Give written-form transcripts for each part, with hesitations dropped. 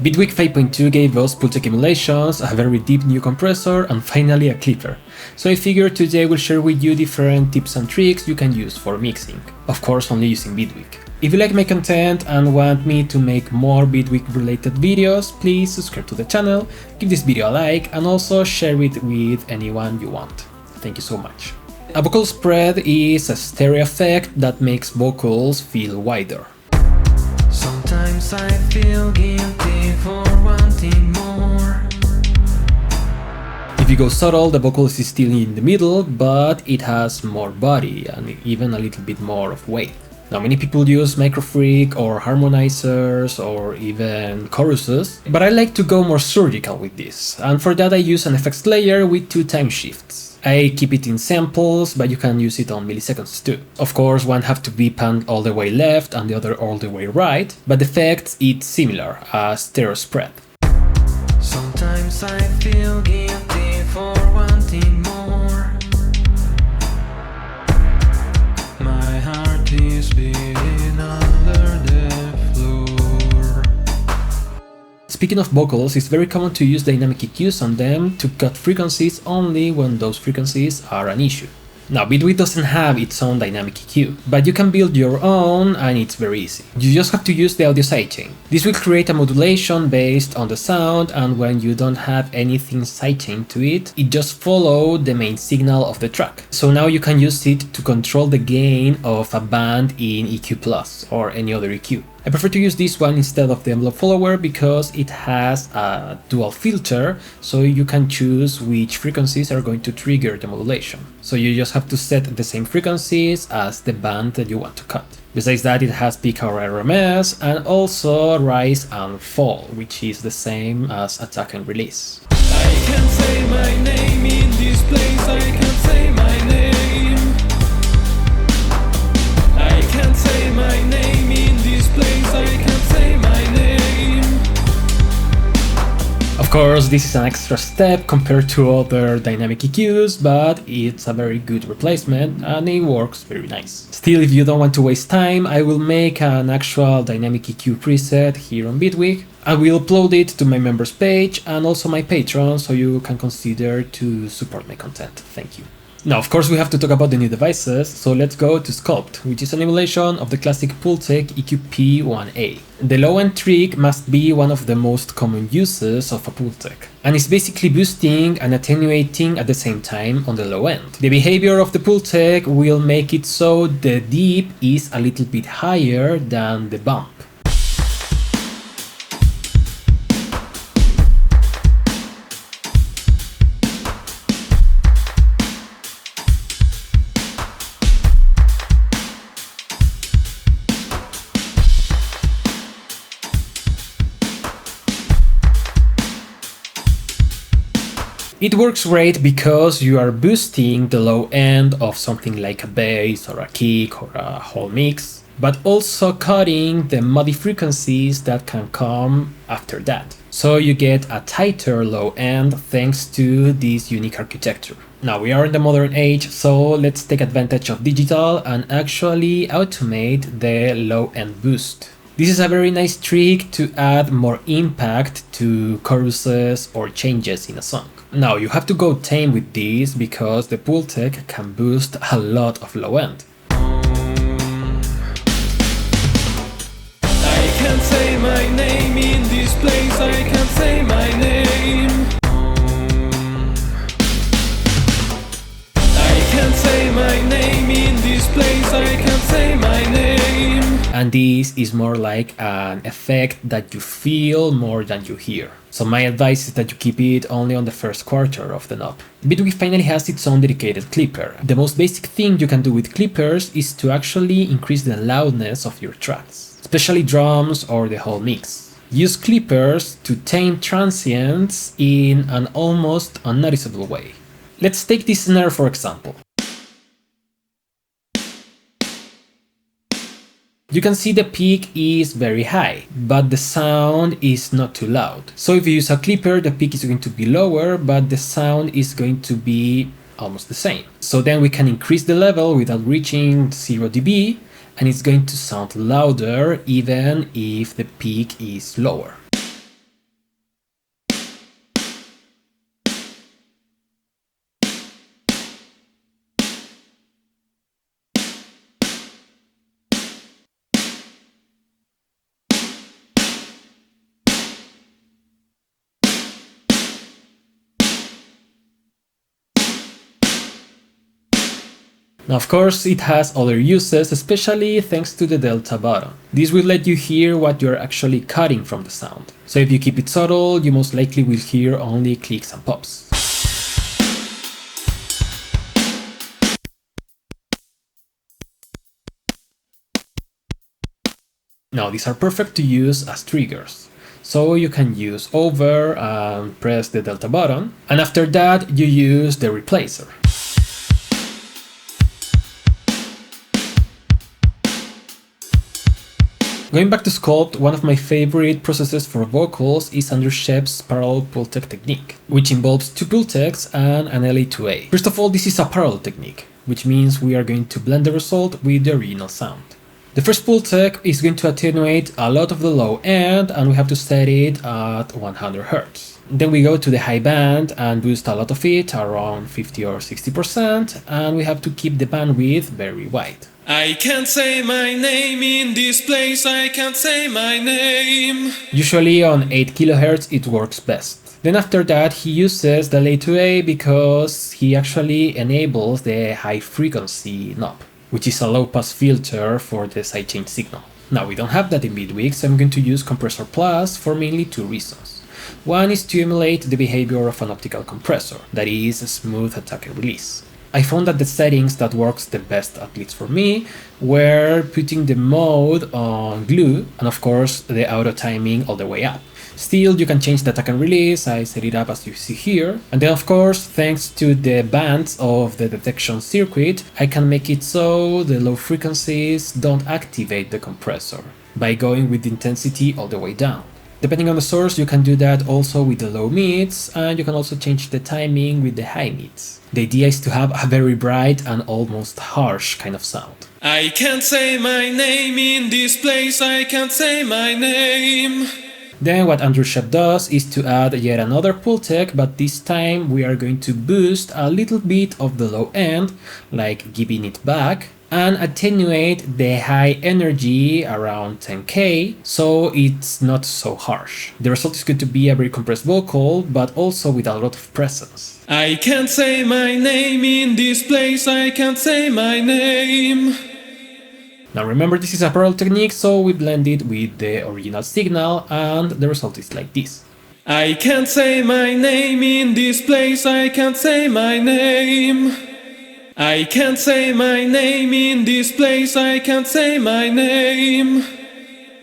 Bitwig 5.2 gave us Pultec emulations, a very deep new compressor, and finally a clipper. So I figured today we'll share with you different tips and tricks you can use for mixing, of course only using Bitwig. If you like my content and want me to make more Bitwig related videos, please subscribe to the channel, give this video a like, and also share it with anyone you want. Thank you so much. A vocal spread is a stereo effect that makes vocals feel wider. Sometimes I feel guilty for wanting more. If you go subtle, the vocal is still in the middle, but it has more body and even a little bit more of weight. Now, many people use microfreak or harmonizers or even choruses, but I like to go more surgical with this, and for that I use an effects layer with 2 time shifts. I keep it in samples, but you can use it on milliseconds too. Of course, one have to be panned all the way left and the other all the way right, but the effect is similar, a stereo spread. Sometimes I feel guilty for wanting more. My heart is beating under the floor. Speaking of vocals, it's very common to use dynamic EQs on them to cut frequencies only when those frequencies are an issue. Now, Bitwig doesn't have its own dynamic EQ, but you can build your own and it's very easy. You just have to use the audio sidechain. This will create a modulation based on the sound, and when you don't have anything sidechained to it, it just follows the main signal of the track. So now you can use it to control the gain of a band in EQ Plus or any other EQ. I prefer to use this one instead of the envelope follower because it has a dual filter, so you can choose which frequencies are going to trigger the modulation. So you just have to set the same frequencies as the band that you want to cut. Besides that, it has peak or RMS and also rise and fall, which is the same as attack and release. I can't say my name in this place, I can't say my name. I can't say my name in this place, I can't say my name. Of course, this is an extra step compared to other dynamic EQs, but it's a very good replacement and it works very nice. Still, if you don't want to waste time, I will make an actual dynamic EQ preset here on Bitwig. I will upload it to my members page and also my Patreon, so you can consider to support my content. Thank you. Now, of course, we have to talk about the new devices, so let's go to Sculpt, which is an emulation of the classic Pultec EQP1A. The low-end trick must be one of the most common uses of a Pultec, and it's basically boosting and attenuating at the same time on the low end. The behavior of the Pultec will make it so the deep is a little bit higher than the bump. It works great because you are boosting the low end of something like a bass or a kick or a whole mix, but also cutting the muddy frequencies that can come after that. So you get a tighter low end thanks to this unique architecture. Now we are in the modern age, so let's take advantage of digital and actually automate the low end boost. This is a very nice trick to add more impact to choruses or changes in a song. Now you have to go tame with this because the Pultec can boost a lot of low end. I can't say my name in this place, I can't say my name. I can't say my name in this place, I can't say my name. And this is more like an effect that you feel more than you hear. So my advice is that you keep it only on the first quarter of the knob. Bitwig finally has its own dedicated clipper. The most basic thing you can do with clippers is to actually increase the loudness of your tracks, especially drums or the whole mix. Use clippers to tame transients in an almost unnoticeable way. Let's take this snare for example. You can see the peak is very high, but the sound is not too loud. So if you use a clipper, the peak is going to be lower, but the sound is going to be almost the same. So then we can increase the level without reaching 0 dB, and it's going to sound louder even if the peak is lower. Now, of course, it has other uses, especially thanks to the delta button. This will let you hear what you're actually cutting from the sound. So if you keep it subtle, you most likely will hear only clicks and pops. Now, these are perfect to use as triggers. So you can use over and press the delta button, and after that you use the replacer. Going back to sculpt, one of my favorite processes for vocals is Andrew Shep's parallel pull-tech technique, which involves two pull-techs and an LA2A. First of all, this is a parallel technique, which means we are going to blend the result with the original sound. The first pull-tech is going to attenuate a lot of the low end, and we have to set it at 100 Hz. Then we go to the high band and boost a lot of it, around 50 or 60%, and we have to keep the bandwidth very wide. I can't say my name in this place, I can't say my name. Usually on 8 kHz it works best. Then after that he uses the LA2A because he actually enables the high frequency knob, which is a low pass filter for the sidechain signal. Now we don't have that in Bitwig, so I'm going to use Compressor Plus for mainly two reasons. One is to emulate the behavior of an optical compressor, that is, a smooth attack and release. I found that the settings that works the best, at least for me, were putting the mode on glue and of course the auto timing all the way up. Still, you can change the attack and release, I set it up as you see here. And then of course, thanks to the bands of the detection circuit, I can make it so the low frequencies don't activate the compressor by going with the intensity all the way down. Depending on the source, you can do that also with the low mids, and you can also change the timing with the high mids. The idea is to have a very bright and almost harsh kind of sound. I can't say my name in this place, I can't say my name. Then what Andrew Shep does is to add yet another pull-tech, but this time we are going to boost a little bit of the low end, like giving it back, and attenuate the high energy around 10K, so it's not so harsh. The result is going to be a very compressed vocal, but also with a lot of presence. I can't say my name in this place, I can't say my name. Now remember, this is a parallel technique, so we blend it with the original signal, and the result is like this. I can't say my name in this place, I can't say my name. I can't say my name in this place, I can't say my name.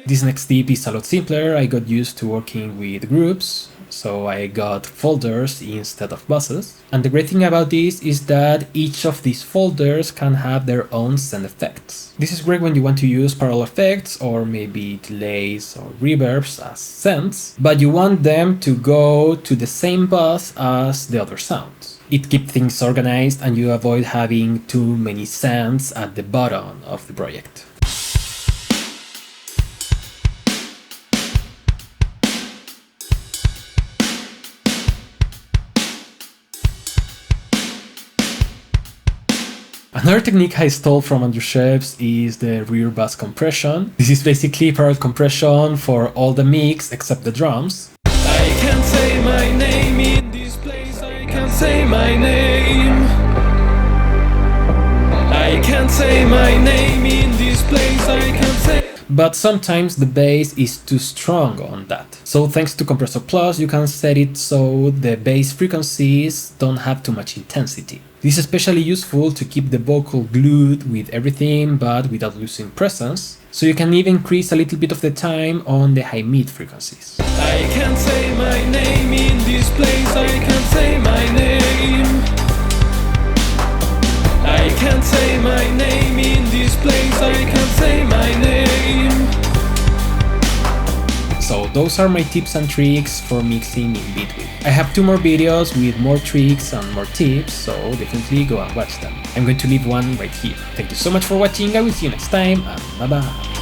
This next tip is a lot simpler. I got used to working with groups, so I got folders instead of buses. And the great thing about this is that each of these folders can have their own send effects. This is great when you want to use parallel effects or maybe delays or reverbs as sends, but you want them to go to the same bus as the other sounds. It keeps things organized and you avoid having too many sends at the bottom of the project. Another technique I stole from Andrew Shep's is the rear bass compression. This is basically parallel compression for all the mix except the drums. I can't say my name in this place, I can't say my name. I can't say my name in this place, I can't say. But sometimes the bass is too strong on that. So thanks to Compressor Plus, you can set it so the bass frequencies don't have too much intensity. This is especially useful to keep the vocal glued with everything but without losing presence. So you can even increase a little bit of the time on the high mid frequencies. I can't say my name in this place, I can't say my name. I can't say my name in this place, I can't say my name. So those are my tips and tricks for mixing in Bitwig. I have 2 more videos with more tricks and more tips, so definitely go and watch them. I'm going to leave one right here. Thank you so much for watching, I will see you next time, and bye bye.